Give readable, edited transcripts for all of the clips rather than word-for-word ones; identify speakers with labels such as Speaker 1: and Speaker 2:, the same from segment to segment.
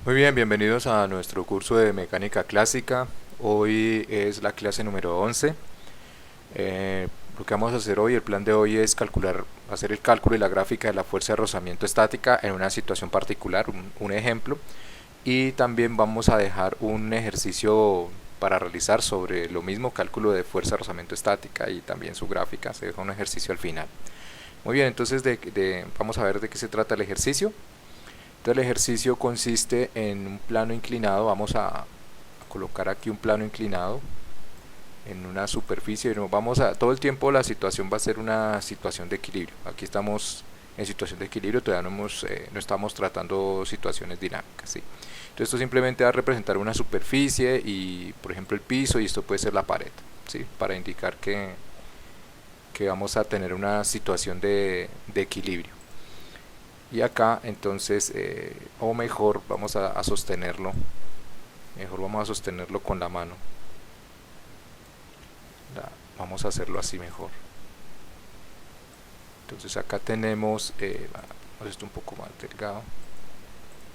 Speaker 1: Muy bien, bienvenidos a nuestro curso de mecánica clásica. Hoy es la clase número 11. Lo que vamos a hacer hoy, el plan de hoy es hacer el cálculo y la gráfica de la fuerza de rozamiento estática en una situación particular, un ejemplo. Y también vamos a dejar un ejercicio para realizar sobre lo mismo, cálculo de fuerza de rozamiento estática y también su gráfica. Se deja un ejercicio al final. Muy bien, entonces vamos a ver de qué se trata el ejercicio. Entonces el ejercicio consiste en un plano inclinado. Vamos a colocar aquí un plano inclinado en una superficie. Todo el tiempo la situación va a ser una situación de equilibrio. Aquí estamos en situación de equilibrio, todavía no estamos tratando situaciones dinámicas, ¿sí? Entonces esto simplemente va a representar una superficie y por ejemplo el piso, y esto puede ser la pared, ¿sí? Para indicar que vamos a tener una situación de equilibrio. Y acá entonces, o mejor, vamos a sostenerlo. Mejor vamos a sostenerlo con la mano. Vamos a hacerlo así mejor. Entonces acá tenemos, esto un poco más delgado.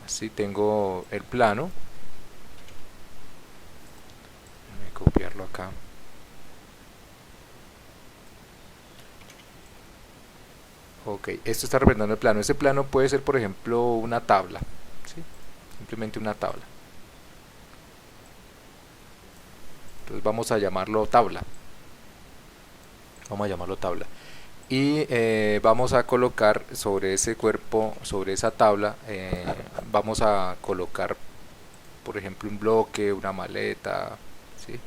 Speaker 1: Así tengo el plano. Voy a copiarlo acá. Ok, esto está representando el plano. Este plano puede ser, por ejemplo, una tabla, ¿sí? Simplemente una tabla. Entonces vamos a llamarlo tabla. Vamos a llamarlo tabla. Y vamos a colocar sobre ese cuerpo, sobre esa tabla, vamos a colocar, por ejemplo, un bloque, una maleta, ¿sí?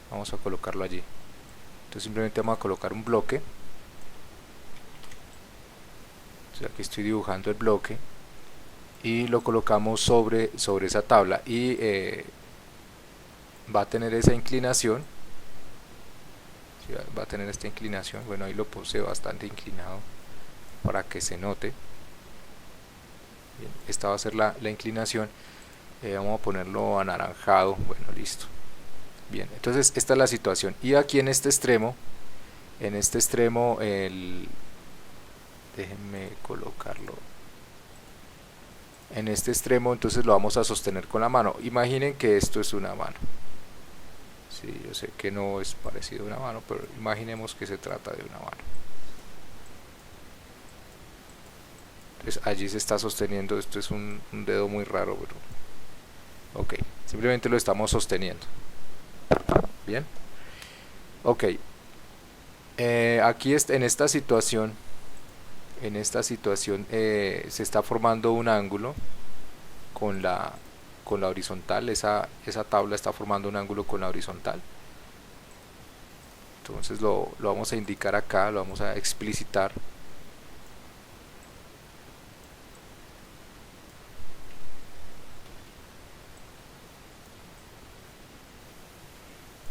Speaker 1: Vamos a colocarlo allí. Entonces simplemente vamos a colocar un bloque. Entonces aquí estoy dibujando el bloque y lo colocamos sobre esa tabla y va a tener esa inclinación. ¿Sí? Va a tener esta inclinación. Bueno, ahí lo puse bastante inclinado para que se note. Bien, esta va a ser la inclinación. Vamos a ponerlo anaranjado. Bueno, listo. Bien, entonces esta es la situación. Y aquí en este extremo, déjenme colocarlo. En este extremo, entonces lo vamos a sostener con la mano. Imaginen que esto es una mano. Sí, yo sé que no es parecido a una mano, pero imaginemos que se trata de una mano. Entonces allí se está sosteniendo. Esto es un dedo muy raro, pero ok, simplemente lo estamos sosteniendo. Bien, ok. Aquí en esta situación se está formando un ángulo con la horizontal. Esa tabla está formando un ángulo con la horizontal. Entonces lo vamos a indicar acá, lo vamos a explicitar.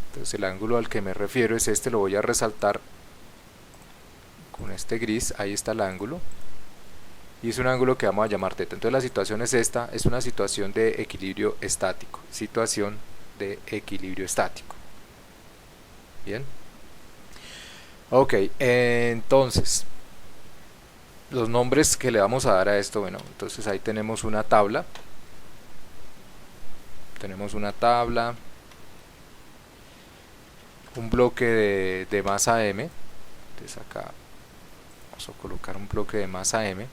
Speaker 1: Entonces el ángulo al que me refiero es este. Lo voy a resaltar con este gris. Ahí está el ángulo. Y es un ángulo que vamos a llamar teta. Entonces la situación es esta. Es una situación de equilibrio estático. Situación de equilibrio estático. Bien. Ok, entonces los nombres que le vamos a dar a esto, bueno, entonces ahí tenemos una tabla. Tenemos una tabla, un bloque de masa M. Entonces acá vamos a colocar un bloque de masa M.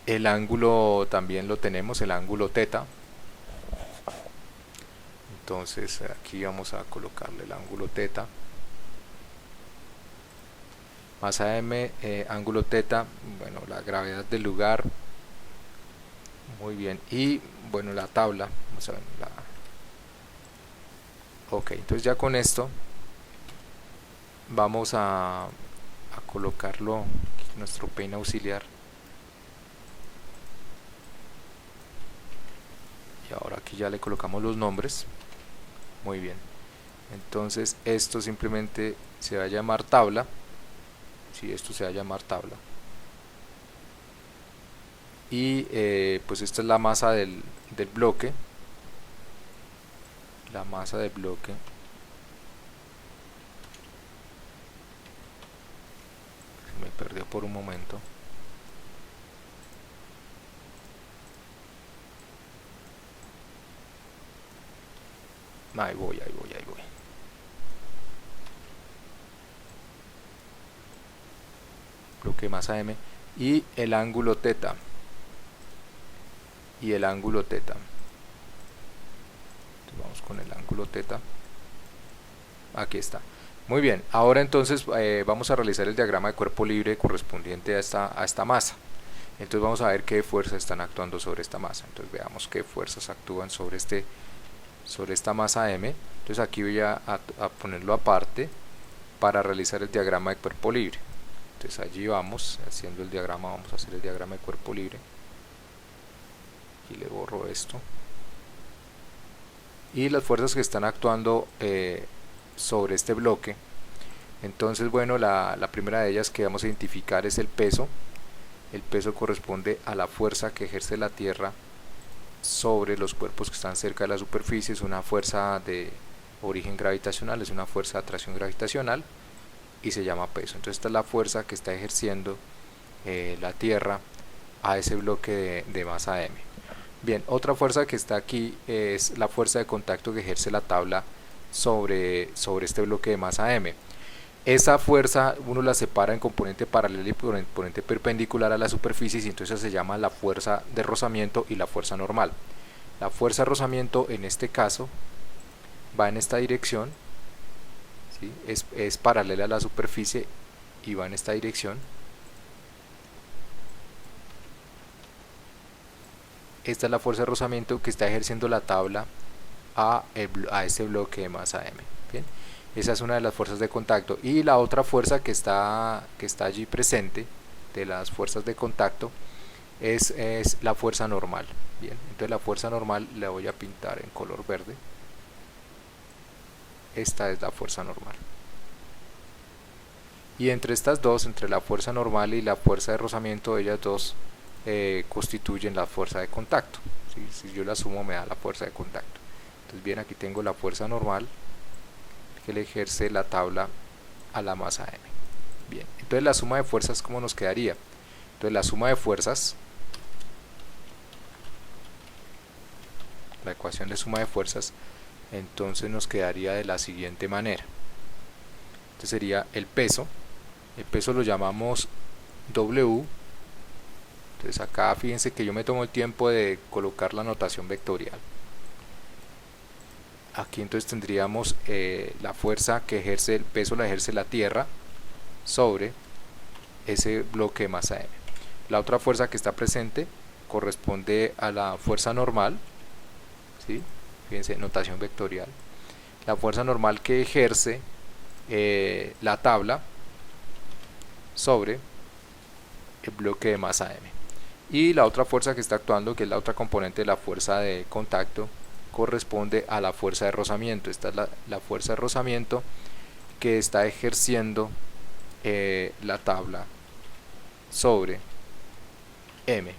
Speaker 1: El ángulo también lo tenemos, el ángulo teta. Entonces aquí vamos a colocarle el ángulo teta. Masa M, ángulo teta, bueno, la gravedad del lugar. Muy bien, y bueno, la tabla, vamos a ver, ok, entonces ya con esto vamos a colocarlo en nuestro peine auxiliar. Y ahora aquí ya le colocamos los nombres. Muy bien, entonces esto simplemente se va a llamar tabla. Si esto se va a llamar tabla. Y pues esta es la masa del bloque. La masa del bloque. Se me perdió por un momento. Ahí voy, ahí voy, ahí voy. Bloque de masa M y el ángulo teta. Y el ángulo teta. Entonces vamos con el ángulo teta. Aquí está. Muy bien, ahora entonces vamos a realizar el diagrama de cuerpo libre correspondiente a esta masa. Entonces vamos a ver qué fuerzas están actuando sobre esta masa. Entonces veamos qué fuerzas actúan sobre esta masa M. Entonces aquí voy a ponerlo aparte para realizar el diagrama de cuerpo libre. Entonces allí vamos haciendo el diagrama, vamos a hacer el diagrama de cuerpo libre. Y le borro esto. Y las fuerzas que están actuando sobre este bloque. Entonces bueno, la primera de ellas que vamos a identificar es el peso. El peso corresponde a la fuerza que ejerce la Tierra sobre los cuerpos que están cerca de la superficie. Es una fuerza de origen gravitacional, es una fuerza de atracción gravitacional y se llama peso. Entonces esta es la fuerza que está ejerciendo la Tierra a ese bloque de masa M. Bien, otra fuerza que está aquí es la fuerza de contacto que ejerce la tabla sobre este bloque de masa M. Esa fuerza uno la separa en componente paralelo y componente perpendicular a la superficie, y entonces se llama la fuerza de rozamiento y la fuerza normal. La fuerza de rozamiento en este caso va en esta dirección, ¿sí? Es paralela a la superficie y va en esta dirección. Esta es la fuerza de rozamiento que está ejerciendo la tabla a este bloque de masa M. Bien, esa es una de las fuerzas de contacto. Y la otra fuerza que está allí presente, de las fuerzas de contacto, es la fuerza normal. Bien, entonces la fuerza normal la voy a pintar en color verde. Esta es la fuerza normal. Y entre estas dos, entre la fuerza normal y la fuerza de rozamiento, ellas dos constituyen la fuerza de contacto, ¿sí? Si yo la sumo me da la fuerza de contacto. Entonces bien, aquí tengo la fuerza normal que le ejerce la tabla a la masa M. Bien, entonces la suma de fuerzas, ¿cómo nos quedaría? Entonces la suma de fuerzas, la ecuación de suma de fuerzas, entonces nos quedaría de la siguiente manera. Entonces sería el peso lo llamamos W. Entonces acá fíjense que yo me tomo el tiempo de colocar la notación vectorial. Aquí entonces tendríamos la fuerza que ejerce el peso, la ejerce la Tierra sobre ese bloque de masa M. La otra fuerza que está presente corresponde a la fuerza normal, ¿sí? Fíjense, notación vectorial. La fuerza normal que ejerce la tabla sobre el bloque de masa M. Y la otra fuerza que está actuando, que es la otra componente de la fuerza de contacto, corresponde a la fuerza de rozamiento. Esta es la fuerza de rozamiento que está ejerciendo la tabla sobre M.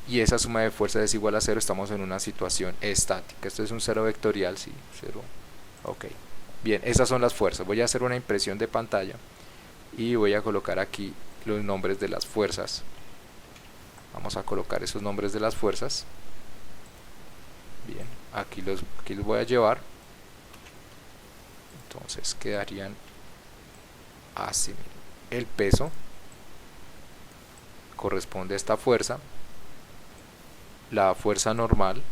Speaker 1: Y esa suma de fuerzas es igual a 0, estamos en una situación estática. Esto es un 0 vectorial, sí, 0. Ok. Bien, esas son las fuerzas. Voy a hacer una impresión de pantalla y voy a colocar aquí los nombres de las fuerzas. Vamos a colocar esos nombres de las fuerzas. Bien, aquí los voy a llevar. Entonces quedarían así. El peso corresponde a esta fuerza, la fuerza normal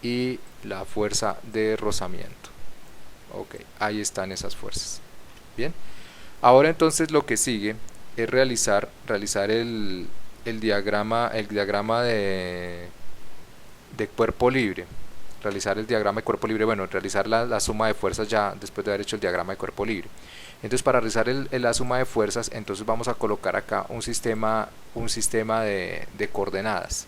Speaker 1: y la fuerza de rozamiento. Ok, ahí están esas fuerzas. Bien, ahora entonces lo que sigue es realizar el diagrama de cuerpo libre. Realizar el diagrama de cuerpo libre, bueno, realizar la suma de fuerzas ya después de haber hecho el diagrama de cuerpo libre. Entonces para realizar la suma de fuerzas, entonces vamos a colocar acá un sistema de coordenadas.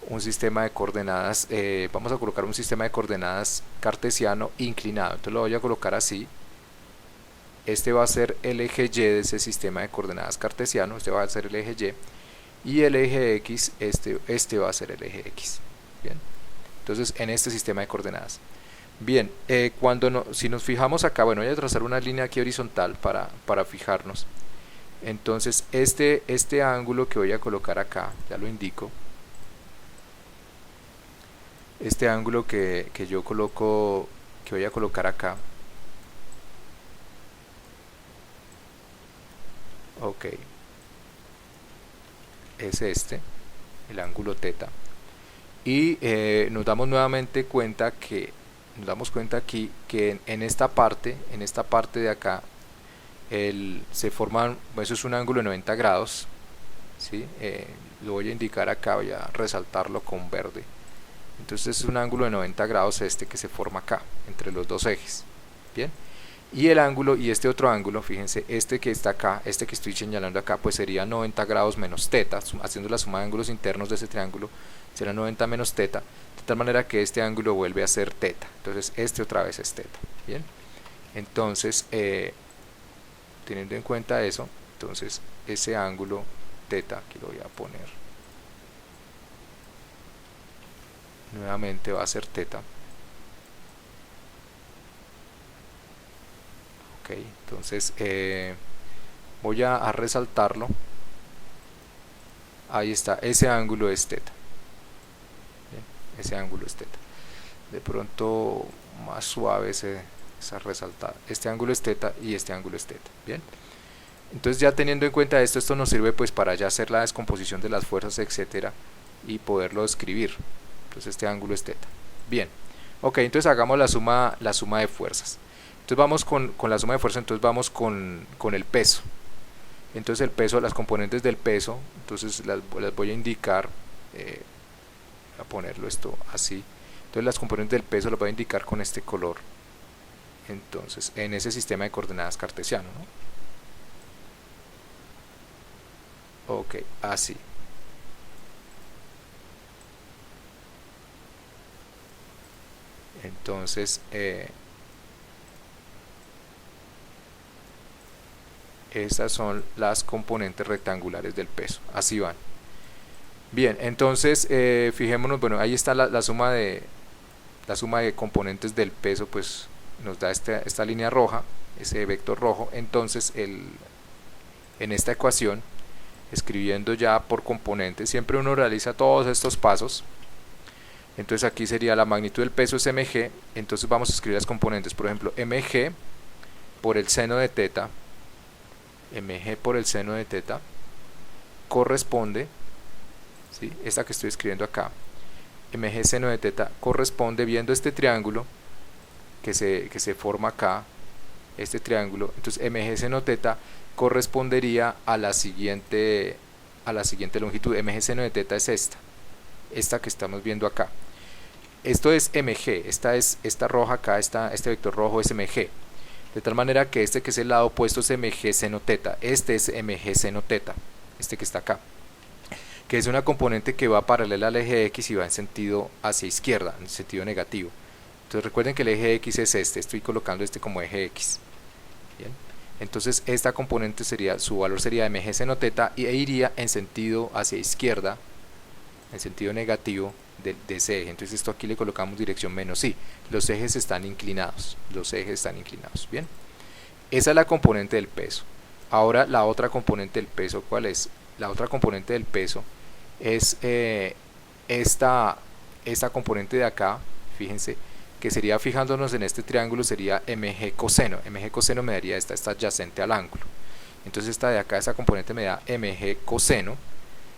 Speaker 1: Un sistema de coordenadas, vamos a colocar un sistema de coordenadas cartesiano inclinado. Entonces lo voy a colocar así. Este va a ser el eje Y de ese sistema de coordenadas cartesiano. Este va a ser el eje Y. Y el eje X, este va a ser el eje X. Bien. Entonces en este sistema de coordenadas. Bien, si nos fijamos acá, bueno, voy a trazar una línea aquí horizontal para fijarnos. Entonces este ángulo que voy a colocar acá, ya lo indico. este ángulo que yo coloco, que voy a colocar acá, ok, es este, el ángulo teta, y nos damos nuevamente cuenta que nos damos cuenta aquí que en esta parte de acá se forma, eso es un ángulo de 90 grados, ¿sí? Lo voy a indicar acá, voy a resaltarlo con verde. Entonces es un ángulo de 90 grados este que se forma acá entre los dos ejes, bien, y el ángulo y este otro ángulo, fíjense, este que está acá, este que estoy señalando acá, pues sería 90 grados menos teta, haciendo la suma de ángulos internos de ese triángulo será 90 menos teta, de tal manera que este ángulo vuelve a ser teta. Entonces este otra vez es teta, bien. Entonces teniendo en cuenta eso, entonces ese ángulo teta, aquí lo voy a poner nuevamente, va a ser teta. Ok, entonces voy a resaltarlo. Ahí está, ese ángulo es teta. Bien, ese ángulo es teta. De pronto más suave esa resaltada. Este ángulo es teta y este ángulo es teta. Bien. Entonces ya teniendo en cuenta esto nos sirve pues para ya hacer la descomposición de las fuerzas, etcétera, y poderlo escribir. Entonces este ángulo es teta. Bien. Ok, entonces hagamos la suma de fuerzas. Entonces vamos con la suma de fuerzas, entonces vamos con el peso. Entonces el peso, las componentes del peso, entonces las voy a indicar, a ponerlo esto así. Entonces las componentes del peso las voy a indicar con este color. Entonces en ese sistema de coordenadas cartesiano, ¿no? Ok, así. Entonces estas son las componentes rectangulares del peso, así van. Bien, entonces fijémonos, bueno, ahí está la suma de componentes del peso, pues nos da esta línea roja, ese vector rojo. Entonces en esta ecuación, escribiendo ya por componentes, siempre uno realiza todos estos pasos. Entonces aquí sería la magnitud del peso es mg, entonces vamos a escribir las componentes, por ejemplo, mg por el seno de teta, corresponde, ¿sí? Esta que estoy escribiendo acá, mg seno de teta corresponde, viendo este triángulo que se forma acá, este triángulo, entonces mg seno teta correspondería a la siguiente longitud. Mg seno de teta es esta que estamos viendo acá. Esto es mg, esta roja acá, este vector rojo es mg, de tal manera que este que es el lado opuesto es mg seno teta, este es mg seno teta, este que está acá, que es una componente que va paralela al eje X y va en sentido hacia izquierda, en sentido negativo. Entonces recuerden que el eje X es estoy colocando este como eje X. Bien. Entonces esta componente su valor sería mg seno teta e iría en sentido hacia izquierda, en sentido negativo de ese eje. Entonces esto aquí le colocamos dirección menos i. Los ejes están inclinados. Bien. Esa es la componente del peso. Ahora la otra componente del peso, ¿cuál es? La otra componente del peso es esta componente de acá, fíjense, que sería, fijándonos en este triángulo, sería mg coseno. Mg coseno me daría esta adyacente al ángulo. Entonces esta de acá, esa componente me da mg coseno.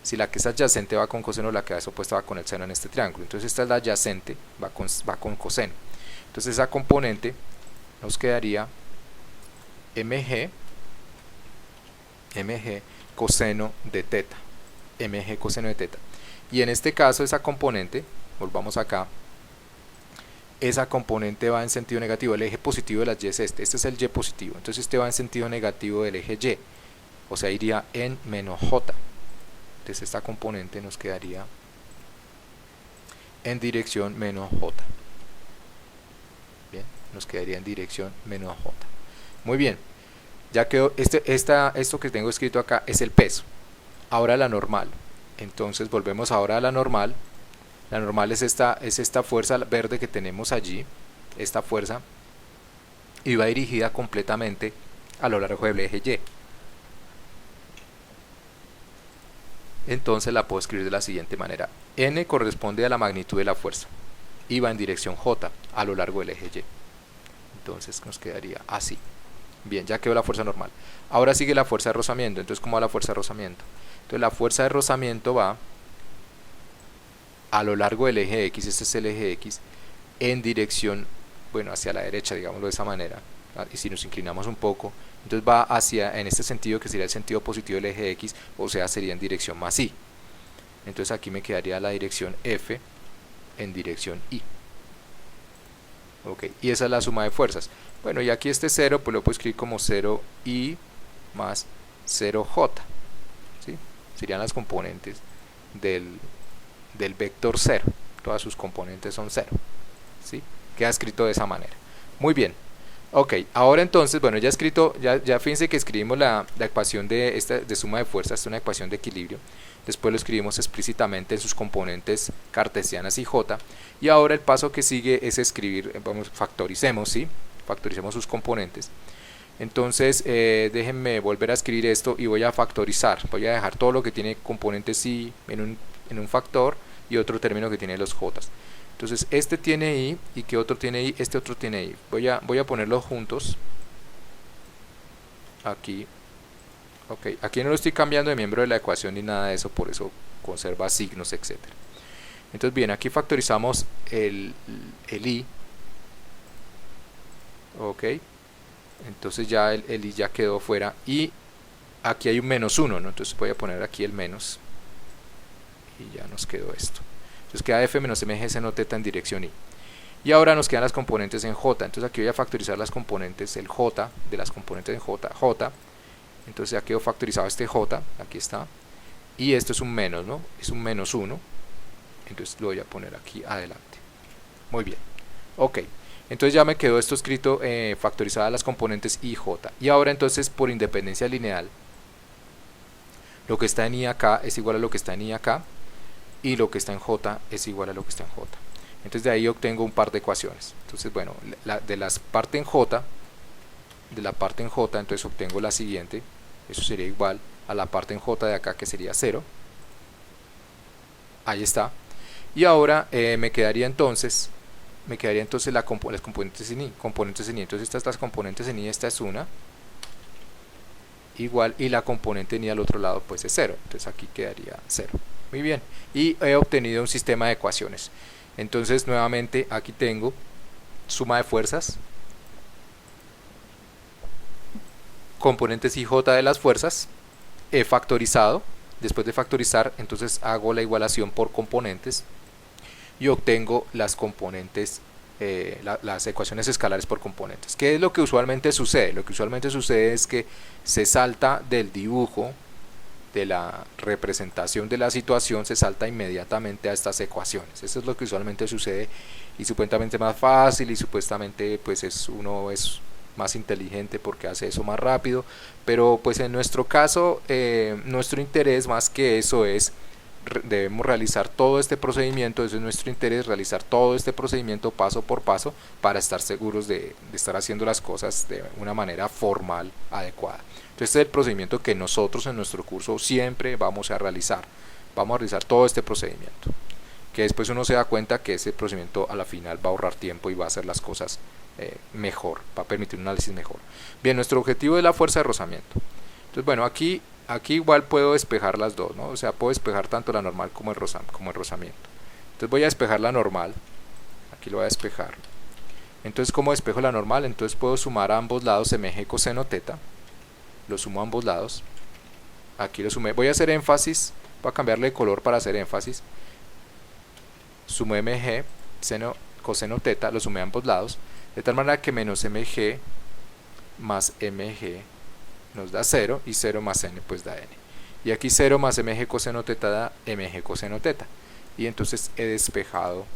Speaker 1: Si la que es adyacente va con coseno, la que es opuesta va con el seno en este triángulo. Entonces esta es la adyacente, va con coseno. Entonces esa componente nos quedaría mg coseno de teta. Mg coseno de teta. Y en este caso esa componente, volvamos acá, esa componente va en sentido negativo. El eje positivo de las y es este es el y positivo. Entonces este va en sentido negativo del eje y, o sea, iría en menos j. Entonces esta componente nos quedaría en dirección menos j. Bien, nos quedaría en dirección menos j. Muy bien, ya quedó. Esto que tengo escrito acá es el peso. Ahora la normal. Entonces volvemos ahora a la normal. La normal es esta fuerza verde que tenemos allí, esta fuerza, y va dirigida completamente a lo largo del eje y. Entonces la puedo escribir de la siguiente manera: n corresponde a la magnitud de la fuerza. y va en dirección J a lo largo del eje Y. Entonces nos quedaría así. Bien, ya quedó la fuerza normal. Ahora sigue la fuerza de rozamiento. Entonces, ¿cómo va la fuerza de rozamiento? Entonces la fuerza de rozamiento va a lo largo del eje X, este es el eje X, en dirección, bueno, hacia la derecha, digámoslo de esa manera. Y si nos inclinamos un poco, entonces va hacia, en este sentido, que sería el sentido positivo del eje X, o sea, sería en dirección más Y. Entonces aquí me quedaría la dirección F en dirección Y. Ok, y esa es la suma de fuerzas. Bueno, y aquí este 0, pues lo puedo escribir como 0I más 0J. ¿Sí? Serían las componentes del vector 0. Todas sus componentes son 0. ¿Sí? Queda escrito de esa manera. Muy bien. Ok, ahora entonces, bueno, ya escrito, ya fíjense que escribimos la ecuación de suma de fuerzas, es una ecuación de equilibrio. Después lo escribimos explícitamente en sus componentes cartesianas y J. Y ahora el paso que sigue es escribir, factoricemos, ¿sí? Factoricemos sus componentes. Entonces, déjenme volver a escribir esto y voy a factorizar. Voy a dejar todo lo que tiene componentes Y en un factor y otro término que tiene los J. Entonces, este tiene I y que otro tiene I, este otro tiene I. Voy a ponerlos juntos. Aquí. Ok, aquí no lo estoy cambiando de miembro de la ecuación ni nada de eso, por eso conserva signos, etc. Entonces, bien, aquí factorizamos el I. Ok, entonces ya el I ya quedó fuera y aquí hay un menos 1, ¿no? Entonces voy a poner aquí el menos y ya nos quedó esto. Entonces queda F menos mg seno teta en dirección I. Y ahora nos quedan las componentes en J. Entonces aquí voy a factorizar las componentes, el J de las componentes en J. Entonces ya quedó factorizado este J, aquí está. Y esto es un menos, ¿no? Es un menos 1. Entonces lo voy a poner aquí adelante. Muy bien. Ok. Entonces ya me quedó esto escrito, factorizadas las componentes I y J. Y ahora entonces por independencia lineal, lo que está en I acá es igual a lo que está en I acá. Y lo que está en J es igual a lo que está en J. Entonces de ahí obtengo un par de ecuaciones. Entonces bueno, de la parte en J, entonces obtengo la siguiente. Eso sería igual a la parte en J de acá, que sería 0. Ahí está. Y ahora me quedaría entonces las componentes en I. Entonces estas las componentes en I, esta es una. Igual, y la componente en I al otro lado pues es 0. Entonces aquí quedaría 0. Muy bien, y he obtenido un sistema de ecuaciones. Entonces nuevamente aquí tengo suma de fuerzas, componentes IJ de las fuerzas, he factorizado. Después de factorizar, entonces hago la igualación por componentes y obtengo las componentes, las ecuaciones escalares por componentes. ¿Qué es lo que usualmente sucede? Lo que usualmente sucede es que se salta del dibujo, de la representación de la situación, se salta inmediatamente a estas ecuaciones. Eso es lo que usualmente sucede y supuestamente más fácil, y supuestamente pues uno es más inteligente porque hace eso más rápido, pero pues en nuestro caso nuestro interés más que eso es debemos realizar todo este procedimiento. Eso es nuestro interés, realizar todo este procedimiento paso por paso para estar seguros de estar haciendo las cosas de una manera formal, adecuada. Entonces este es el procedimiento que nosotros en nuestro curso siempre vamos a realizar. Vamos a realizar todo este procedimiento, que después uno se da cuenta que ese procedimiento a la final va a ahorrar tiempo y va a hacer las cosas mejor, va a permitir un análisis mejor. Bien, nuestro objetivo es la fuerza de rozamiento. Entonces bueno, aquí igual puedo despejar las dos, ¿no? O sea, puedo despejar tanto la normal como el rozamiento. Entonces voy a despejar la normal, aquí lo voy a despejar. Entonces, ¿cómo despejo la normal? Entonces puedo sumar a ambos lados mg coseno teta, lo sumo a ambos lados, aquí lo sumé, voy a hacer énfasis, voy a cambiarle de color para hacer énfasis, sumo mg coseno teta, lo sumé a ambos lados, de tal manera que menos mg más mg nos da 0 y 0 más n pues da n. Y aquí 0 más mg coseno teta da mg coseno teta. Y entonces he despejado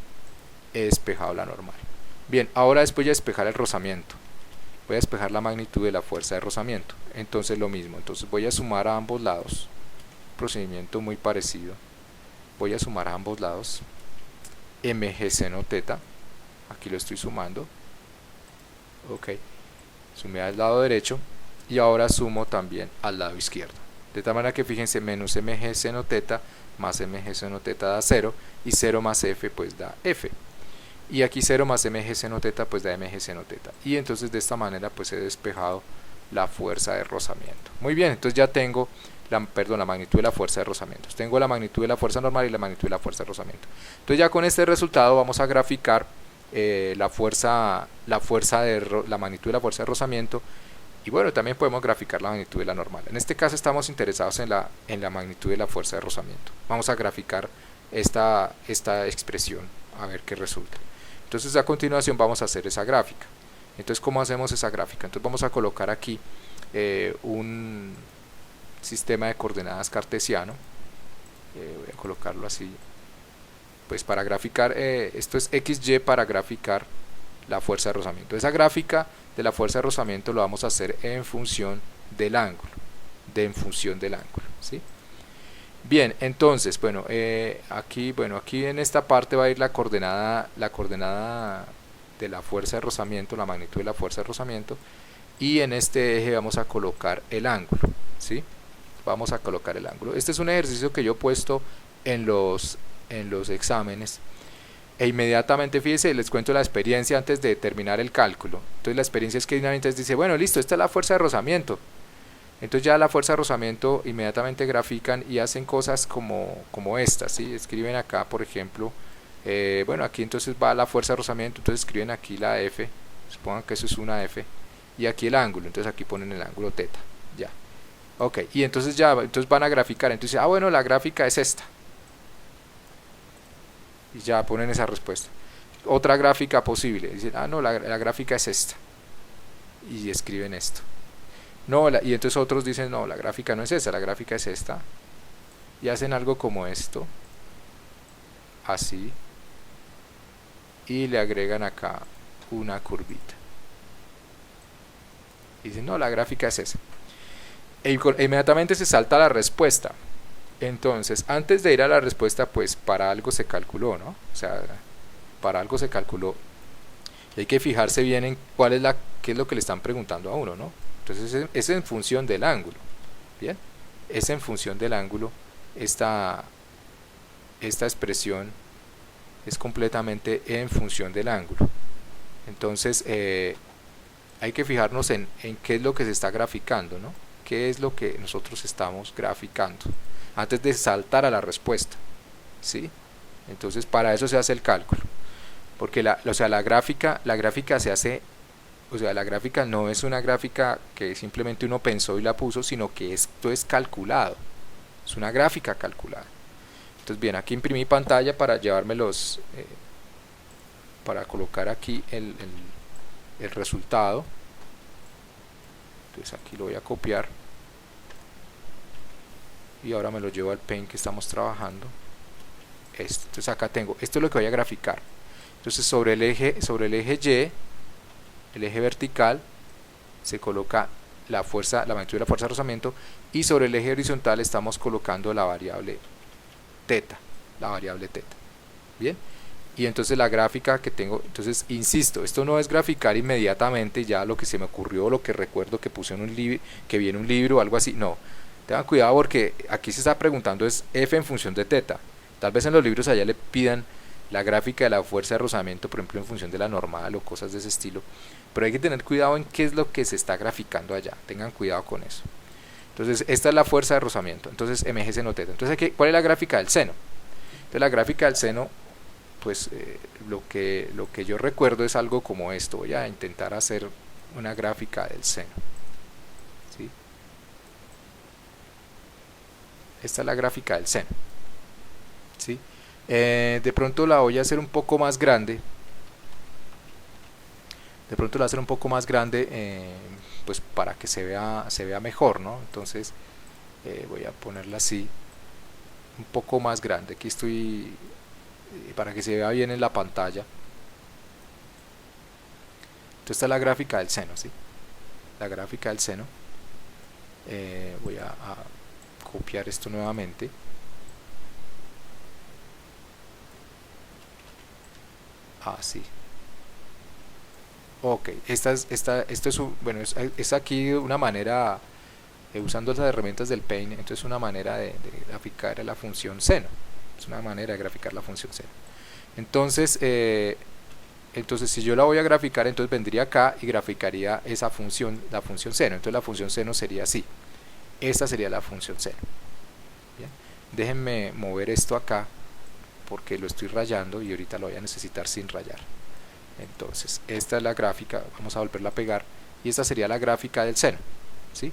Speaker 1: la normal. Bien, ahora después voy a despejar el rozamiento. Voy a despejar la magnitud de la fuerza de rozamiento. Entonces lo mismo, entonces voy a sumar a ambos lados. Procedimiento muy parecido. Voy a sumar a ambos lados mg seno teta. Aquí lo estoy sumando. Ok. Sumé al lado derecho. Y ahora sumo también al lado izquierdo. De tal manera que fíjense, menos mg seno teta más mg seno teta da 0 y 0 más f pues da f. y aquí 0 más mg seno teta pues da mg seno teta, y entonces de esta manera pues he despejado la fuerza de rozamiento. Muy bien, entonces ya tengo la magnitud de la fuerza de rozamiento. Tengo la magnitud de la fuerza normal y la magnitud de la fuerza de rozamiento. Entonces ya con este resultado vamos a graficar la magnitud de la fuerza de rozamiento, y bueno, también podemos graficar la magnitud de la normal. En este caso estamos interesados en la magnitud de la fuerza de rozamiento. Vamos a graficar esta expresión a ver qué resulta. Entonces a continuación vamos a hacer esa gráfica. Entonces, ¿cómo hacemos esa gráfica? Entonces vamos a colocar aquí un sistema de coordenadas cartesiano. Voy a colocarlo así, pues para graficar, esto es XY para graficar la fuerza de rozamiento. Esa gráfica de la fuerza de rozamiento lo vamos a hacer en función del ángulo, ¿sí? Bien, entonces, bueno, aquí en esta parte va a ir la coordenada de la fuerza de rozamiento, la magnitud de la fuerza de rozamiento, y en este eje vamos a colocar el ángulo, ¿sí? Vamos a colocar el ángulo. Este es un ejercicio que yo he puesto en los exámenes, e inmediatamente, fíjense, les cuento la experiencia antes de terminar el cálculo. Entonces la experiencia es que inmediatamente dice, bueno, listo, esta es la fuerza de rozamiento. Entonces ya la fuerza de rozamiento inmediatamente grafican y hacen cosas como estas, ¿sí? Escriben acá, por ejemplo, bueno, aquí entonces va la fuerza de rozamiento, entonces escriben aquí la F, supongan que eso es una F, y aquí el ángulo, entonces aquí ponen el ángulo teta, ya. Ok, y entonces entonces van a graficar, entonces, bueno, la gráfica es esta. Y ya ponen esa respuesta. Otra gráfica posible, dicen, no, la gráfica es esta. Y escriben esto. No, y entonces otros dicen, no, la gráfica no es esa, la gráfica es esta. Y hacen algo como esto. Así. Y le agregan acá una curvita. Y dicen, no, la gráfica es esa. E inmediatamente se salta la respuesta. Entonces, antes de ir a la respuesta, pues para algo se calculó, ¿no? O sea, para algo se calculó. Y hay que fijarse bien en qué es lo que le están preguntando a uno, ¿no? Entonces, es en función del ángulo. Bien, es en función del ángulo. Esta expresión es completamente en función del ángulo. Entonces, hay que fijarnos en qué es lo que se está graficando, ¿no? Qué es lo que nosotros estamos graficando antes de saltar a la respuesta, ¿sí? Entonces para eso se hace el cálculo, porque la gráfica se hace, o sea, la gráfica no es una gráfica que simplemente uno pensó y la puso, sino que esto es calculado, es una gráfica calculada. Entonces bien, aquí imprimí pantalla para llevarme para colocar aquí el resultado. Entonces aquí lo voy a copiar y ahora me lo llevo al Paint que estamos trabajando. Entonces acá tengo, esto es lo que voy a graficar. Entonces sobre el eje Y, el eje vertical, se coloca la magnitud de la fuerza de rozamiento, y sobre el eje horizontal estamos colocando la variable teta, bien. Y entonces la gráfica que tengo, entonces insisto, esto no es graficar inmediatamente ya lo que se me ocurrió, lo que recuerdo que puse en un libro, que vi en un libro o algo así, no. Tengan cuidado porque aquí se está preguntando es F en función de teta. Tal vez en los libros allá le pidan la gráfica de la fuerza de rozamiento, por ejemplo en función de la normal o cosas de ese estilo, pero hay que tener cuidado en qué es lo que se está graficando allá, tengan cuidado con eso. Entonces esta es la fuerza de rozamiento, entonces mg seno teta. Entonces ¿cuál es la gráfica del seno? Entonces la gráfica del seno, pues lo que yo recuerdo es algo como esto. Voy a intentar hacer una gráfica del seno, ¿sí? Esta es la gráfica del seno, ¿sí? De pronto la voy a hacer un poco más grande. Pues para que se vea mejor, ¿no? Entonces voy a ponerla así, un poco más grande. Aquí estoy para que se vea bien en la pantalla. Entonces esta es la gráfica del seno, ¿sí? La gráfica del seno. Voy a copiar esto nuevamente. Así. Ok, esto es aquí una manera, usando las herramientas del Paint, entonces una manera de graficar la función seno. Es una manera de graficar la función seno. Entonces, Entonces si yo la voy a graficar, entonces vendría acá y graficaría esa función, la función seno. Entonces la función seno sería así. Esta sería la función seno. Bien. Déjenme mover esto acá porque lo estoy rayando y ahorita lo voy a necesitar sin rayar. Entonces esta es la gráfica, vamos a volverla a pegar, y esta sería la gráfica del seno, ¿sí?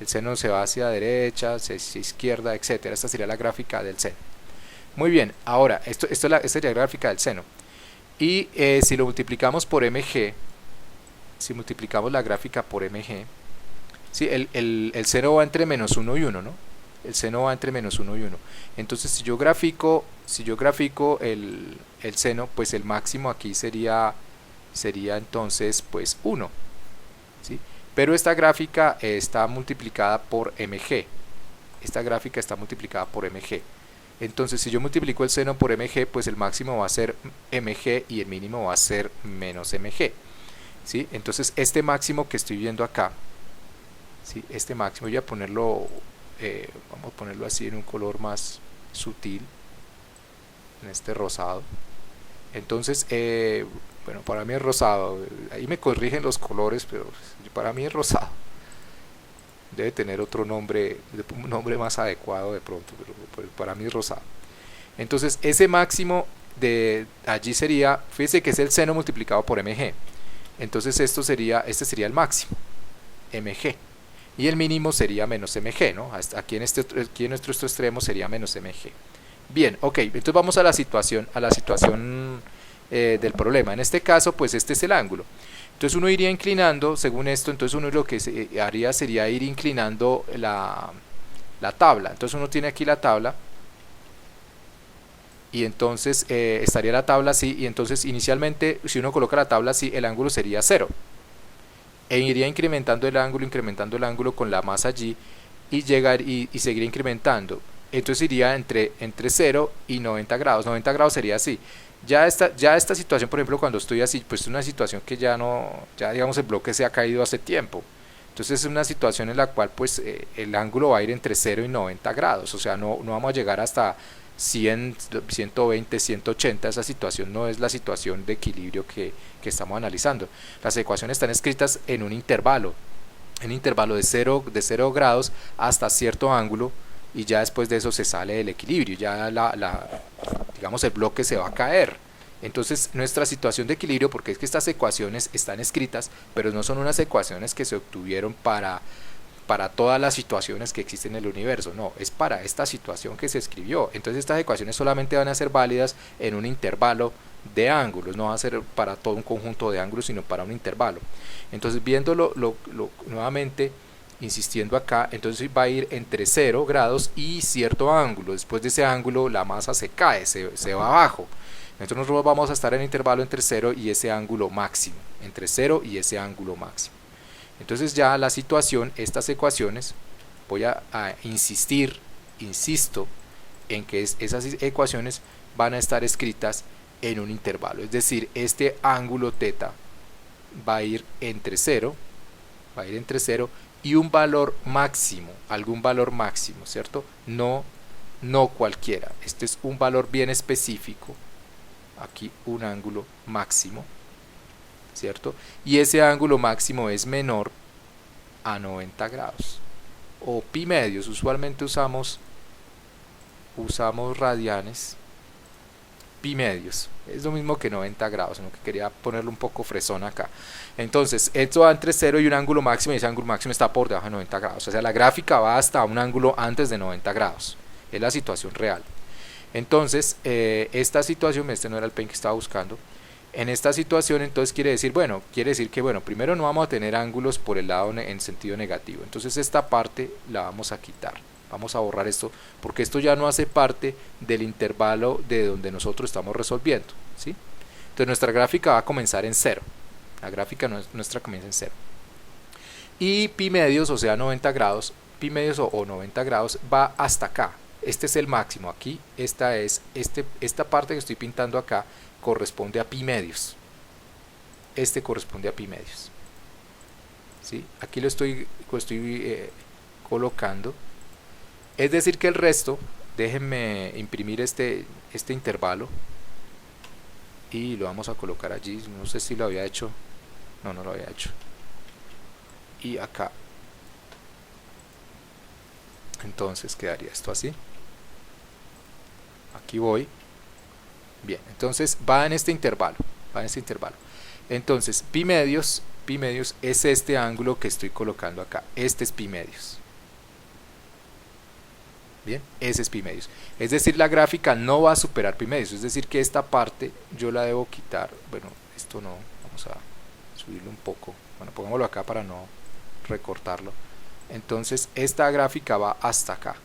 Speaker 1: El seno se va hacia derecha, hacia izquierda, etcétera. Esta sería la gráfica del seno. Muy bien, ahora esta sería la gráfica del seno. Y si lo multiplicamos por mg, si multiplicamos la gráfica por mg, ¿sí? El seno va entre menos 1 y 1, ¿no? El seno va entre menos 1 y 1. Entonces si yo grafico el seno, pues el máximo aquí sería entonces pues 1, ¿sí? Pero esta gráfica está multiplicada por mg. Esta gráfica está multiplicada por mg. Entonces si yo multiplico el seno por mg, pues el máximo va a ser mg y el mínimo va a ser menos mg, ¿sí? Entonces este máximo que estoy viendo acá, ¿sí? Este máximo, voy a ponerlo, vamos a ponerlo así en un color más sutil, en este rosado. Entonces, bueno, para mí es rosado, ahí me corrigen los colores, pero para mí es rosado. Debe tener otro nombre, un nombre más adecuado de pronto, pero para mí es rosado. Entonces ese máximo de allí sería, fíjense que es el seno multiplicado por mg. Entonces este sería el máximo, mg, y el mínimo sería menos mg, ¿no? Aquí en nuestro extremo sería menos mg. Bien, ok, entonces vamos a la situación del problema. En este caso, pues este es el ángulo. Entonces uno iría inclinando, según esto, entonces uno lo que haría sería ir inclinando la tabla. Entonces uno tiene aquí la tabla, y entonces estaría la tabla así, y entonces inicialmente si uno coloca la tabla así, el ángulo sería 0. E iría incrementando el ángulo con la masa allí, y llegar y seguir incrementando. Entonces iría entre 0 y 90 grados. 90 grados sería así. Ya esta situación, por ejemplo, cuando estoy así, pues es una situación que ya digamos el bloque se ha caído hace tiempo. Entonces es una situación en la cual pues el ángulo va a ir entre 0 y 90 grados, o sea, no vamos a llegar hasta 100, 120, 180, esa situación no es la situación de equilibrio que estamos analizando. Las ecuaciones están escritas en un intervalo de 0 grados hasta cierto ángulo, y ya después de eso se sale del equilibrio, ya digamos el bloque se va a caer. Entonces nuestra situación de equilibrio, porque es que estas ecuaciones están escritas, pero no son unas ecuaciones que se obtuvieron para todas las situaciones que existen en el universo, no, es para esta situación que se escribió. Entonces estas ecuaciones solamente van a ser válidas en un intervalo de ángulos, no va a ser para todo un conjunto de ángulos, sino para un intervalo. Entonces viéndolo nuevamente, insistiendo acá, entonces va a ir entre 0 grados y cierto ángulo. Después de ese ángulo la masa se cae, se va abajo. Entonces nosotros vamos a estar en el intervalo entre 0 y ese ángulo máximo, entre 0 y ese ángulo máximo. Entonces ya la situación, estas ecuaciones, voy a insisto en que esas ecuaciones van a estar escritas en un intervalo, es decir, este ángulo θ va a ir entre 0 y un valor máximo, algún valor máximo, ¿cierto? No cualquiera, este es un valor bien específico, aquí un ángulo máximo, ¿cierto? Y ese ángulo máximo es menor a 90 grados, o pi medios, usualmente usamos radianes, pi medios, es lo mismo que 90 grados, sino que quería ponerlo un poco fresón acá. Entonces esto va entre 0 y un ángulo máximo, y ese ángulo máximo está por debajo de 90 grados, o sea la gráfica va hasta un ángulo antes de 90 grados, es la situación real. Entonces esta situación, este no era el pen que estaba buscando, en esta situación entonces quiere decir que bueno, primero no vamos a tener ángulos por el lado en sentido negativo, entonces esta parte la vamos a quitar, vamos a borrar esto, porque esto ya no hace parte del intervalo de donde nosotros estamos resolviendo, ¿sí? Entonces nuestra gráfica va a comenzar en 0, la gráfica nuestra comienza en 0, y pi medios, o sea 90 grados, pi medios o 90 grados va hasta acá. Este es el máximo, aquí esta parte que estoy pintando acá corresponde a pi medios, este corresponde a pi medios, ¿sí? Aquí lo estoy colocando, es decir que el resto, déjenme imprimir este intervalo, y lo vamos a colocar allí. No sé si lo había hecho, no lo había hecho. Y acá, entonces quedaría esto así. Aquí voy. Bien, entonces va en este intervalo, Entonces pi medios es este ángulo que estoy colocando acá. Este es pi medios. Bien, ese es pi medios. Es decir, la gráfica no va a superar pi medios. Es decir, que esta parte yo la debo quitar. Bueno, esto no. Vamos a subirlo un poco. Bueno, pongámoslo acá para no recortarlo. Entonces esta gráfica va hasta acá.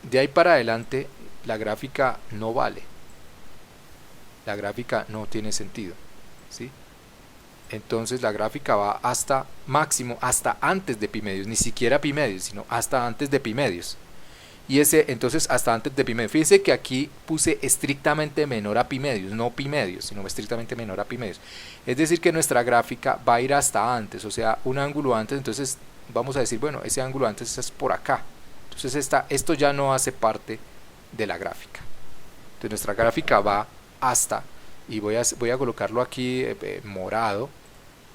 Speaker 1: De ahí para adelante la gráfica no vale. La gráfica no tiene sentido, ¿sí? Entonces la gráfica va hasta máximo, hasta antes de pi medios, ni siquiera pi medios, sino hasta antes de pi medios. Y entonces hasta antes de pi medios. Fíjense que aquí puse estrictamente menor a pi medios, no pi medios, sino estrictamente menor a pi medios. Es decir, que nuestra gráfica va a ir hasta antes, o sea, un ángulo antes. Entonces vamos a decir, bueno, ese ángulo antes es por acá. Entonces esto ya no hace parte de la gráfica. Entonces nuestra gráfica va hasta, y voy a colocarlo aquí morado.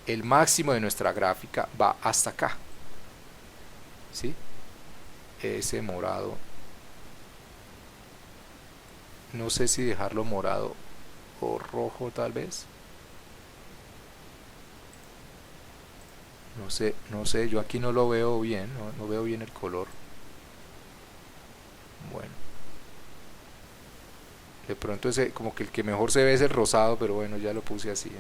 Speaker 1: El máximo de nuestra gráfica va hasta acá, ¿sí? Ese morado, no sé si dejarlo morado o rojo tal vez, no sé, yo aquí no lo veo bien, no veo bien el color. Bueno, de pronto como que el que mejor se ve es el rosado, pero bueno, ya lo puse así.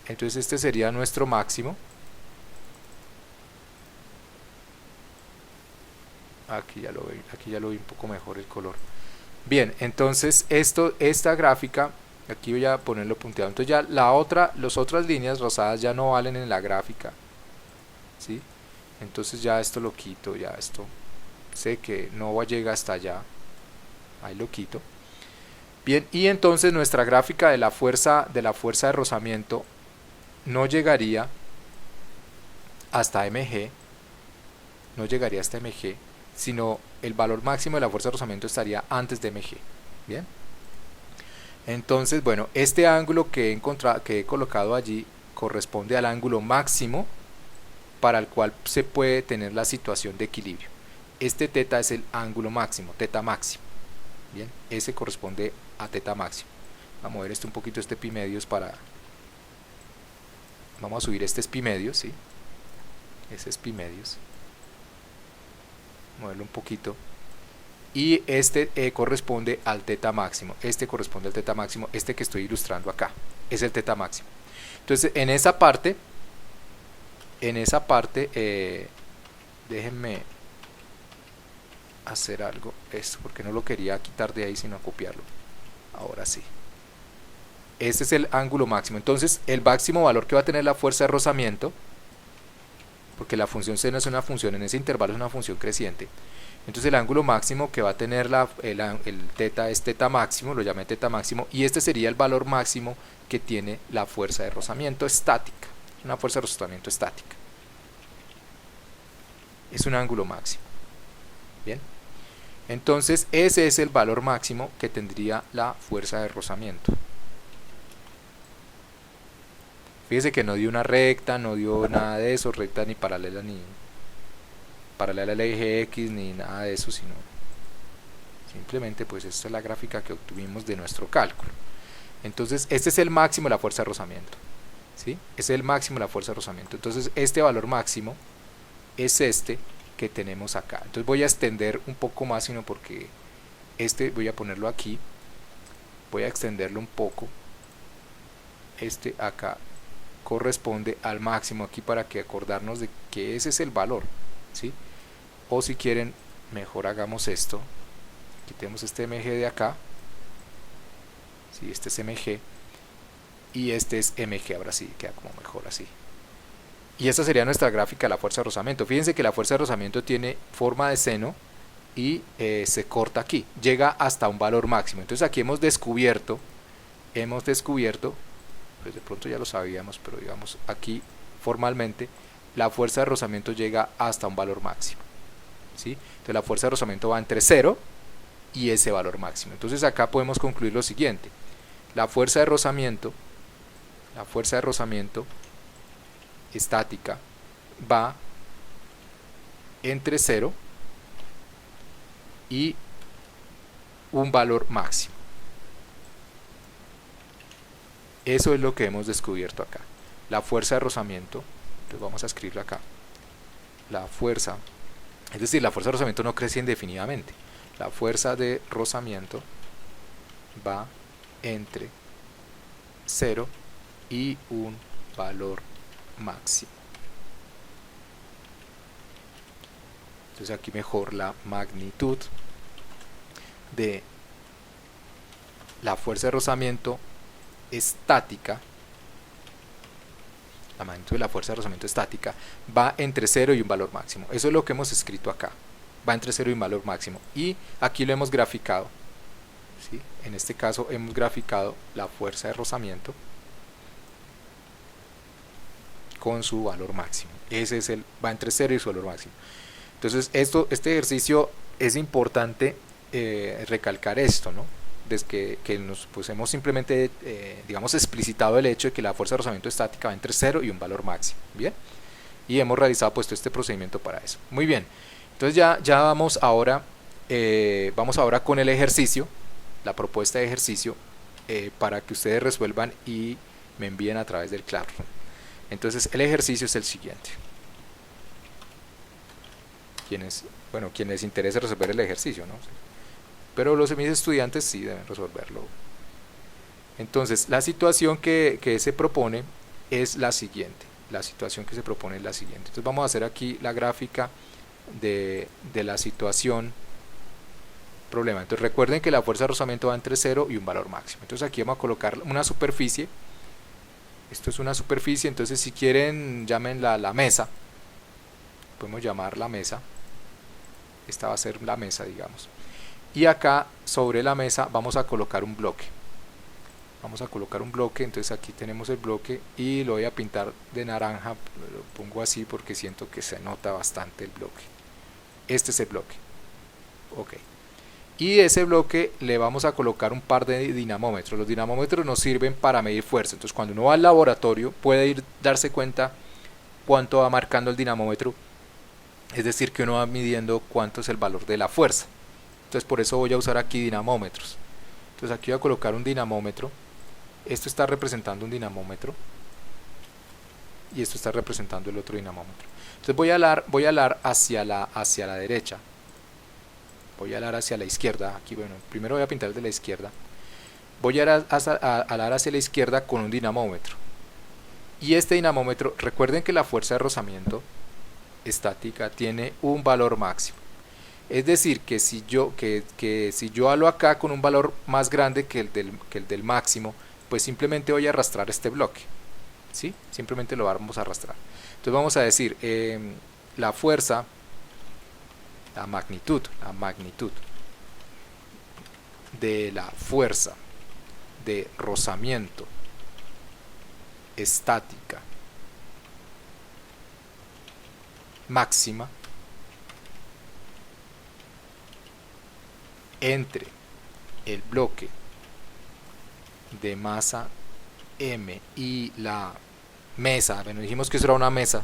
Speaker 1: Entonces este sería nuestro máximo. Aquí ya lo vi un poco mejor el color. Bien, entonces esta gráfica, aquí voy a ponerlo punteado. Entonces ya las otras líneas rosadas ya no valen en la gráfica, ¿sí? Entonces ya esto lo quito, ya esto sé que no llega hasta allá. Ahí lo quito. Bien, y entonces nuestra gráfica de la fuerza de rozamiento no llegaría hasta mg, sino el valor máximo de la fuerza de rozamiento estaría antes de mg. Bien, entonces bueno, este ángulo que he colocado allí corresponde al ángulo máximo para el cual se puede tener la situación de equilibrio. Este teta es el ángulo máximo, teta máximo. Bien, ese corresponde a teta máximo. Vamos a mover un poquito este pi medios vamos a subir este es pi medios, ¿sí? Ese es pi medios. Moverlo un poquito. Y este corresponde al teta máximo. Este corresponde al teta máximo. Este que estoy ilustrando acá es el teta máximo. Entonces en esa parte déjenme hacer algo, esto, porque no lo quería quitar de ahí sino copiarlo. Ahora sí. Este es el ángulo máximo. Entonces el máximo valor que va a tener la fuerza de rozamiento, porque la función seno es una función, en ese intervalo es una función creciente. Entonces el ángulo máximo que va a tener el teta es teta máximo, lo llamé teta máximo, y este sería el valor máximo que tiene la fuerza de rozamiento estática. Una fuerza de rozamiento estática. Es un ángulo máximo. Bien. Entonces ese es el valor máximo que tendría la fuerza de rozamiento. Fíjese que no dio una recta, no dio nada de eso, recta ni paralela al eje X ni nada de eso, sino simplemente pues esta es la gráfica que obtuvimos de nuestro cálculo. Entonces este es el máximo de la fuerza de rozamiento, ¿sí? Es el máximo de la fuerza de rozamiento. Entonces este valor máximo es este que tenemos acá. Entonces voy a extender un poco más, sino porque voy a ponerlo aquí, voy a extenderlo un poco. Este acá corresponde al máximo aquí para que acordarnos de que ese es el valor, ¿sí? O si quieren, mejor hagamos esto, quitemos este mg de acá, ¿sí? Este es mg y este es mg, ahora sí, queda como mejor así. Y esta sería nuestra gráfica de la fuerza de rozamiento. Fíjense que la fuerza de rozamiento tiene forma de seno y se corta aquí, llega hasta un valor máximo. Entonces aquí hemos descubierto, pues de pronto ya lo sabíamos, pero digamos aquí formalmente la fuerza de rozamiento llega hasta un valor máximo, ¿sí? Entonces la fuerza de rozamiento va entre 0 y ese valor máximo. Entonces acá podemos concluir lo siguiente: la fuerza de rozamiento estática va entre 0 y un valor máximo. Eso es lo que hemos descubierto acá. La fuerza de rozamiento, entonces vamos a escribirlo acá. La fuerza, es decir, la fuerza de rozamiento no crece indefinidamente. La fuerza de rozamiento va entre 0 y un valor máximo. Entonces aquí mejor la magnitud de la fuerza de rozamiento estática, la magnitud de la fuerza de rozamiento estática va entre 0 y un valor máximo. Eso es lo que hemos escrito acá, va entre 0 y un valor máximo, y aquí lo hemos graficado, ¿sí? En este caso hemos graficado la fuerza de rozamiento con su valor máximo. Ese es va entre 0 y su valor máximo. Entonces este ejercicio es importante recalcar esto, ¿no? Desde que nos pues, hemos simplemente digamos explicitado el hecho de que la fuerza de rozamiento estática va entre 0 y un valor máximo. Bien, y hemos realizado pues este procedimiento para eso. Muy bien, entonces ya vamos ahora con el ejercicio, la propuesta de ejercicio, para que ustedes resuelvan y me envíen a través del Classroom. Entonces el ejercicio es el siguiente. Quienes les interesa resolver el ejercicio, ¿no? Pero mis estudiantes sí deben resolverlo. Entonces la situación que se propone es la siguiente. Entonces vamos a hacer aquí la gráfica de la situación problema. Entonces recuerden que la fuerza de rozamiento va entre 0 y un valor máximo. Entonces aquí vamos a colocar una superficie. Esto es una superficie, entonces si quieren llámenla la mesa. Podemos llamar la mesa. Esta va a ser la mesa, digamos. Y acá sobre la mesa vamos a colocar un bloque. Entonces aquí tenemos el bloque y lo voy a pintar de naranja. Lo pongo así porque siento que se nota bastante el bloque. Este es el bloque. Ok. Y ese bloque le vamos a colocar un par de dinamómetros. Los dinamómetros nos sirven para medir fuerza. Entonces cuando uno va al laboratorio puede darse cuenta cuánto va marcando el dinamómetro. Es decir, que uno va midiendo cuánto es el valor de la fuerza. Entonces por eso voy a usar aquí dinamómetros. Entonces aquí voy a colocar un dinamómetro. Esto está representando un dinamómetro y esto está representando el otro dinamómetro. Entonces voy a alar hacia la derecha. Voy a alar hacia la izquierda. Aquí, bueno, primero voy a pintar el de la izquierda. Voy a alar hacia la izquierda con un dinamómetro. Y este dinamómetro, recuerden que la fuerza de rozamiento estática tiene un valor máximo. Es decir, que si yo alo acá con un valor más grande que el del máximo, pues simplemente voy a arrastrar este bloque, ¿sí? Simplemente lo vamos a arrastrar. Entonces vamos a decir la fuerza, la magnitud de la fuerza de rozamiento estática máxima entre el bloque de masa M y la mesa. Bueno, dijimos que eso era una mesa,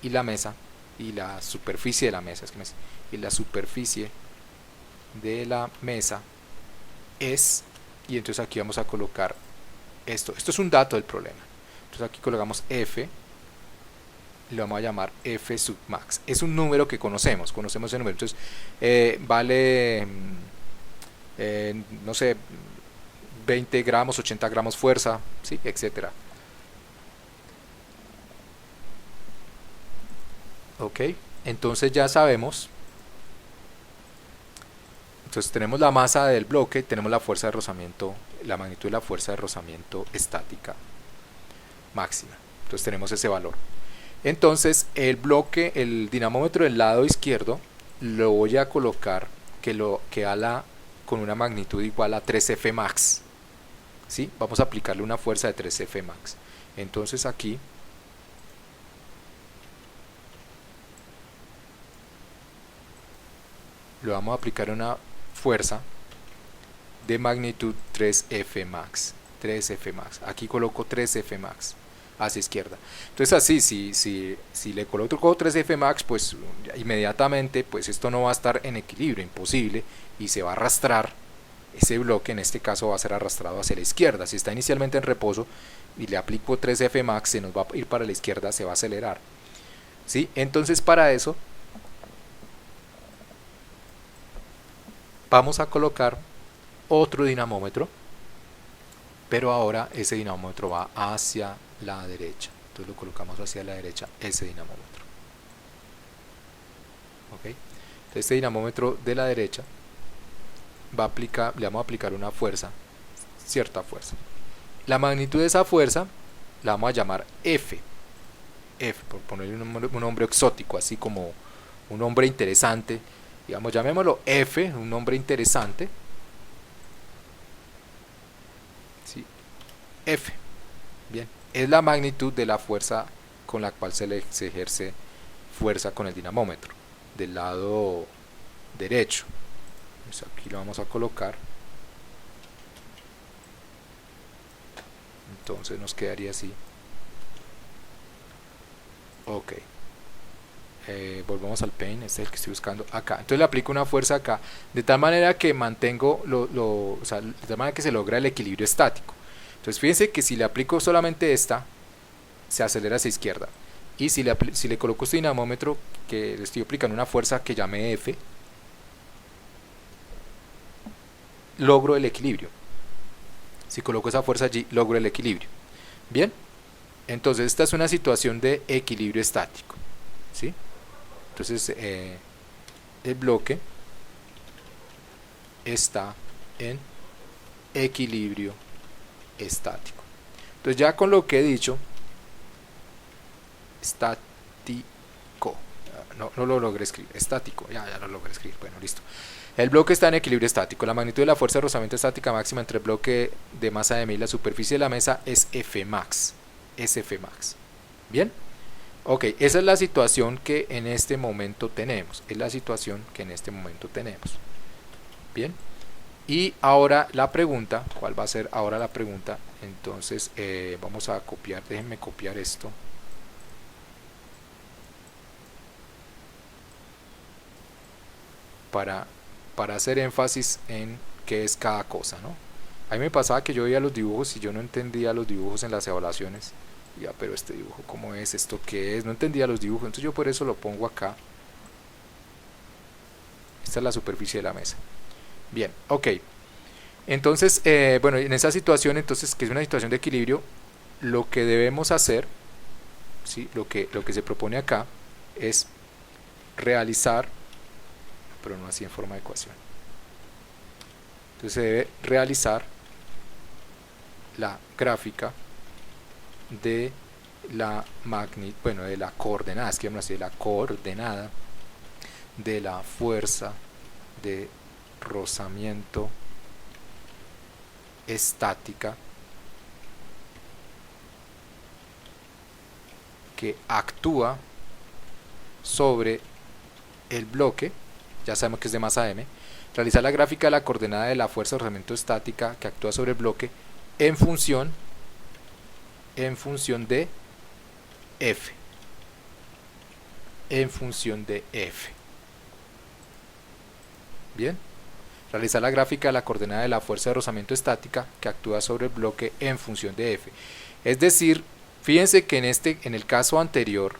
Speaker 1: y la superficie de la mesa, y la superficie de la mesa es, y entonces aquí vamos a colocar esto es un dato del problema. Entonces aquí colocamos F, le vamos a llamar F sub max. Es un número que conocemos ese número. Entonces vale no sé, 20 gramos, 80 gramos fuerza, ¿sí? Etcétera. Ok, entonces ya sabemos. Entonces tenemos la masa del bloque, tenemos la fuerza de rozamiento, la magnitud de la fuerza de rozamiento estática máxima. Entonces tenemos ese valor. Entonces el bloque, el dinamómetro del lado izquierdo, lo voy a colocar que ala con una magnitud igual a 3F max. ¿Sí? Vamos a aplicarle una fuerza de 3F max. Entonces aquí le vamos a aplicar una fuerza de magnitud 3F max. 3F max. Aquí coloco 3F max hacia izquierda. Entonces así, si le coloco 3F max, pues inmediatamente pues esto no va a estar en equilibrio, imposible, y se va a arrastrar. Ese bloque en este caso va a ser arrastrado hacia la izquierda. Si está inicialmente en reposo y le aplico 3F max, se nos va a ir para la izquierda, se va a acelerar, ¿sí? Entonces para eso vamos a colocar otro dinamómetro, pero ahora ese dinamómetro va hacia la derecha. Entonces lo colocamos hacia la derecha, ese dinamómetro. ¿Ok? Entonces este dinamómetro de la derecha va a aplicar, le vamos a aplicar una fuerza, cierta fuerza. La magnitud de esa fuerza la vamos a llamar F. F, por ponerle un nombre exótico, así como un nombre interesante. Digamos, llamémoslo F, un nombre interesante. ¿Sí? F. Bien, es la magnitud de la fuerza con la cual se ejerce fuerza con el dinamómetro del lado derecho. Pues aquí lo vamos a colocar. Entonces nos quedaría así. Ok. Volvamos al Paint, este es el que estoy buscando acá. Entonces le aplico una fuerza acá, de tal manera que mantengo o sea, de tal manera que se logra el equilibrio estático. Entonces fíjense que si le aplico solamente esta, se acelera hacia izquierda. Y si le coloco este dinamómetro, que le estoy aplicando una fuerza que llame F, logro el equilibrio. Si coloco esa fuerza allí, logro el equilibrio. Bien, entonces esta es una situación de equilibrio estático, ¿sí? Entonces el bloque está en equilibrio estático. Entonces ya con lo que he dicho, estático, no lo logré escribir, estático, ya lo logré escribir, bueno, listo. El bloque está en equilibrio estático. La magnitud de la fuerza de rozamiento estática máxima entre el bloque de masa M y la superficie de la mesa es F max. Es F max. Bien. Ok, esa es la situación que en este momento tenemos. Es la situación que en este momento tenemos. Bien. Y ahora la pregunta, ¿cuál va a ser ahora la pregunta? Entonces vamos a copiar, déjenme copiar esto. Para hacer énfasis en qué es cada cosa, ¿no? A mí me pasaba que yo veía los dibujos y yo no entendía los dibujos en las evaluaciones. Ya, pero este dibujo, ¿cómo es? ¿Esto qué es? No entendía los dibujos, entonces yo por eso lo pongo acá. Esta es la superficie de la mesa. Bien, ok. Entonces, bueno, en esa situación, entonces, que es una situación de equilibrio, lo que debemos hacer, ¿sí? Lo que se propone acá es realizar, pero no así en forma de ecuación. Entonces se debe realizar la gráfica de la magnitud, bueno, de la coordenada, es que vamos a decir la coordenada de la fuerza de rozamiento estática que actúa sobre el bloque, ya sabemos que es de masa M. Realizar la gráfica de la coordenada de la fuerza de rozamiento estática que actúa sobre el bloque en función de F. En función de F. Bien. Realizar la gráfica de la coordenada de la fuerza de rozamiento estática que actúa sobre el bloque en función de F. Es decir, fíjense que en el caso anterior,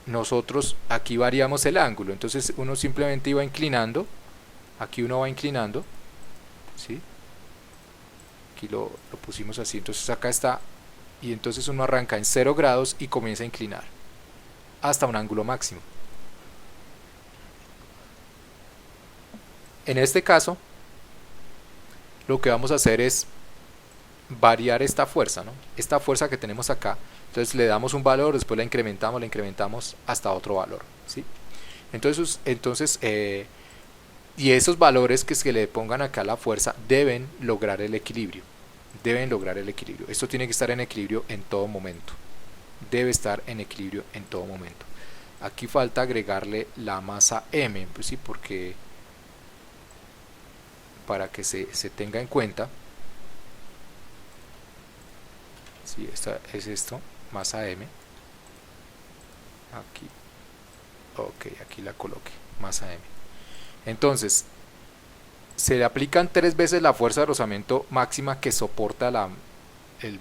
Speaker 1: nosotros aquí variamos el ángulo, entonces uno simplemente iba inclinando, aquí uno va inclinando, ¿sí? Aquí lo pusimos así, entonces acá está, y entonces uno arranca en 0 grados y comienza a inclinar hasta un ángulo máximo. En este caso, lo que vamos a hacer es variar esta fuerza, ¿no? Esta fuerza que tenemos acá. Entonces le damos un valor, después la incrementamos hasta otro valor, ¿sí? Entonces y esos valores que se le pongan acá a la fuerza deben lograr el equilibrio. Esto tiene que estar en equilibrio en todo momento. Debe estar en equilibrio en todo momento. Aquí falta agregarle la masa M, pues sí, porque para que se tenga en cuenta. Sí, esta es esto, masa m. Aquí, ok, aquí la coloqué, masa m. Entonces, se le aplican 3 veces la fuerza de rozamiento máxima que soporta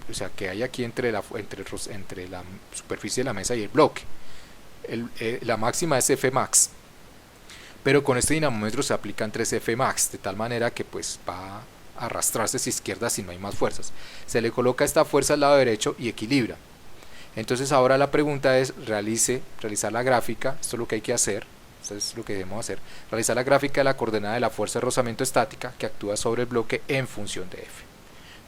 Speaker 1: o sea, que hay aquí entre la superficie de la mesa y el bloque. La máxima es F max, pero con este dinamómetro se aplican 3 F max, de tal manera que pues va a arrastrarse hacia izquierda si no hay más fuerzas. Se le coloca esta fuerza al lado derecho y equilibra. Entonces ahora la pregunta es, realizar la gráfica, esto es lo que hay que hacer, esto es lo que debemos hacer, realizar la gráfica de la coordenada de la fuerza de rozamiento estática que actúa sobre el bloque en función de F.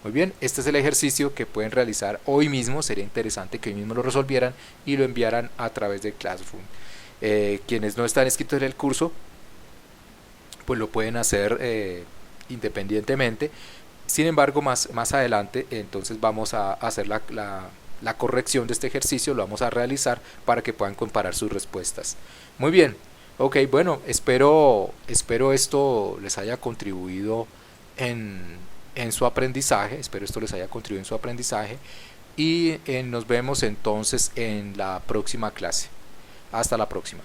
Speaker 1: Muy bien, este es el ejercicio que pueden realizar hoy mismo, sería interesante que hoy mismo lo resolvieran y lo enviaran a través del Classroom. Quienes no están inscritos en el curso, pues lo pueden hacer independientemente. Sin embargo, más adelante, entonces vamos a hacer la corrección de este ejercicio, lo vamos a realizar para que puedan comparar sus respuestas. Muy bien, ok, bueno, espero esto les haya contribuido en su aprendizaje, y nos vemos entonces en la próxima clase. Hasta la próxima.